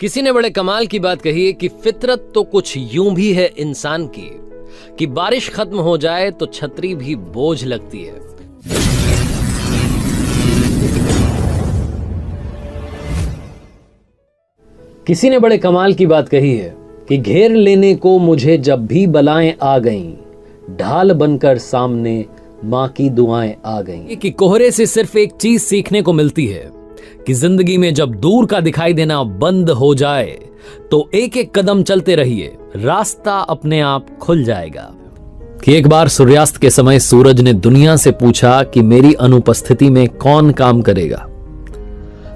किसी ने बड़े कमाल की बात कही है कि फितरत तो कुछ यूं भी है इंसान की कि बारिश खत्म हो जाए तो छतरी भी बोझ लगती है। किसी ने बड़े कमाल की बात कही है कि घेर लेने को मुझे जब भी बलाएं आ गईं, ढाल बनकर सामने मां की दुआएं आ गईं। कि कोहरे से सिर्फ एक चीज सीखने को मिलती है कि जिंदगी में जब दूर का दिखाई देना बंद हो जाए तो एक एक कदम चलते रहिए, रास्ता अपने आप खुल जाएगा। कि एक बार सूर्यास्त के समय सूरज ने दुनिया से पूछा कि मेरी अनुपस्थिति में कौन काम करेगा।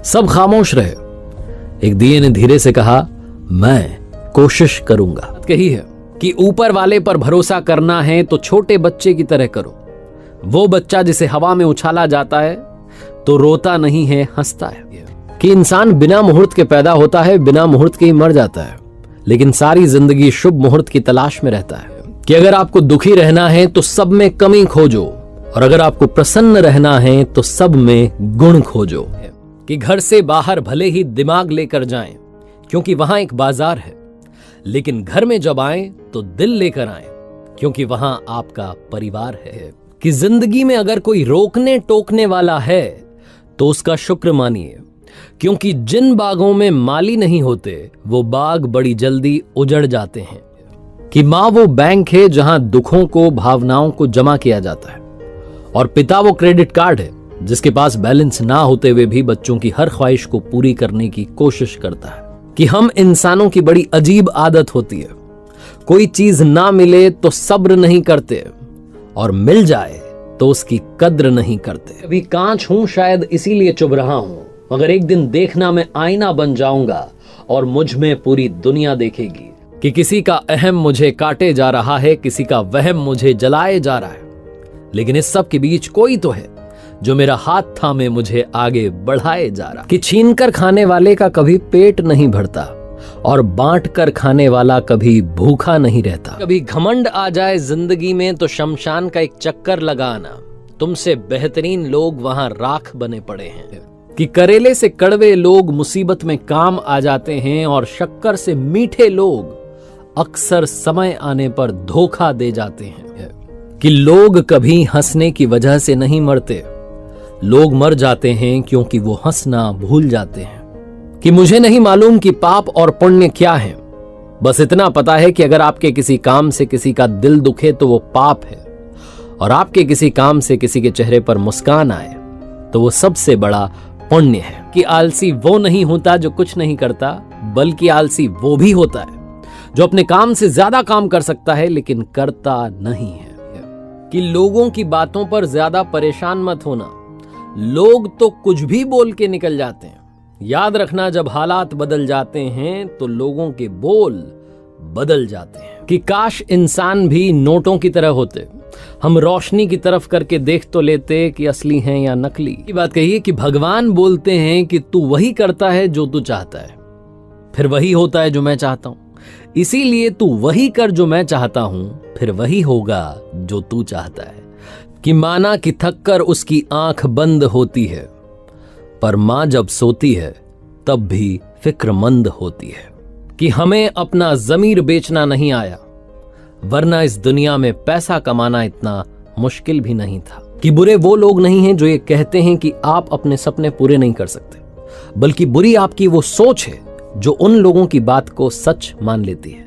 सब खामोश रहे। एक दिए ने धीरे से कहा, मैं कोशिश करूंगा। कही है कि ऊपर वाले पर भरोसा करना है तो छोटे बच्चे की तरह करो। वो बच्चा जिसे हवा में उछाला जाता है तो रोता नहीं है, हंसता है। कि इंसान बिना मुहूर्त के पैदा होता है, बिना मुहूर्त के ही मर जाता है, लेकिन सारी जिंदगी शुभ मुहूर्त की तलाश में रहता है। कि अगर आपको दुखी रहना है तो सब में कमी खोजो, और अगर आपको प्रसन्न रहना है तो सब में गुण खोजो। कि घर से बाहर भले ही दिमाग लेकर जाएं, क्योंकि वहां एक बाजार है, लेकिन घर में जब आएं तो दिल लेकर आएं, क्योंकि वहां आपका परिवार है। कि जिंदगी में अगर कोई रोकने टोकने वाला है तो उसका शुक्र मानिए, क्योंकि जिन बागों में माली नहीं होते वो बाग बड़ी जल्दी उजड़ जाते हैं। कि माँ वो बैंक है जहां दुखों को, भावनाओं को जमा किया जाता है, और पिता वो क्रेडिट कार्ड है जिसके पास बैलेंस ना होते हुए भी बच्चों की हर ख्वाहिश को पूरी करने की कोशिश करता है। कि हम इंसानों की बड़ी अजीब आदत होती है, कोई चीज ना मिले तो सब्र नहीं करते, और मिल जाए तो उसकी कद्र नहीं करते। अभी कांच हूं, शायद इसीलिए चुभ रहा हूं, मगर एक दिन देखना मैं आईना बन जाऊंगा और मुझ में पूरी दुनिया देखेगी। कि किसी का अहम मुझे काटे जा रहा है, किसी का वहम मुझे जलाए जा रहा है, लेकिन इस सब के बीच कोई तो है जो मेरा हाथ थामे मुझे आगे बढ़ाए जा रहा। कि छीन कर खाने वाले का कभी पेट नहीं भरता, और बांट कर खाने वाला कभी भूखा नहीं रहता। कभी घमंड आ जाए जिंदगी में तो शमशान का एक चक्कर लगाना, तुमसे बेहतरीन लोग वहां राख बने पड़े हैं। कि करेले से कड़वे लोग मुसीबत में काम आ जाते हैं, और शक्कर से मीठे लोग अक्सर समय आने पर धोखा दे जाते हैं। कि लोग कभी हंसने की वजह से नहीं मरते, लोग मर जाते हैं क्योंकि वो हंसना भूल जाते हैं। कि मुझे नहीं मालूम कि पाप और पुण्य क्या है, बस इतना पता है कि अगर आपके किसी काम से किसी का दिल दुखे तो वो पाप है, और आपके किसी काम से किसी के चेहरे पर मुस्कान आए तो वो सबसे बड़ा पुण्य है। कि आलसी वो नहीं होता जो कुछ नहीं करता, बल्कि आलसी वो भी होता है जो अपने काम से ज्यादा काम कर सकता है लेकिन करता नहीं है। कि लोगों की बातों पर ज्यादा परेशान मत होना, लोग तो कुछ भी बोल के निकल जाते हैं। याद रखना, जब हालात बदल जाते हैं तो लोगों के बोल बदल जाते हैं। कि काश इंसान भी नोटों की तरह होते, हम रोशनी की तरफ करके देख तो लेते कि असली हैं या नकली। की बात कही है कि भगवान बोलते हैं कि तू वही करता है जो तू चाहता है, फिर वही होता है जो मैं चाहता हूं, इसीलिए तू वही कर जो मैं चाहता हूं, फिर वही होगा जो तू चाहता है। कि माना कि थक कर उसकी आंख बंद होती है, पर मां जब सोती है तब भी फिक्रमंद होती है। कि हमें अपना ज़मीर बेचना नहीं आया, वरना इस दुनिया में पैसा कमाना इतना मुश्किल भी नहीं था। कि बुरे वो लोग नहीं हैं जो ये कहते हैं कि आप अपने सपने पूरे नहीं कर सकते, बल्कि बुरी आपकी वो सोच है जो उन लोगों की बात को सच मान लेती है।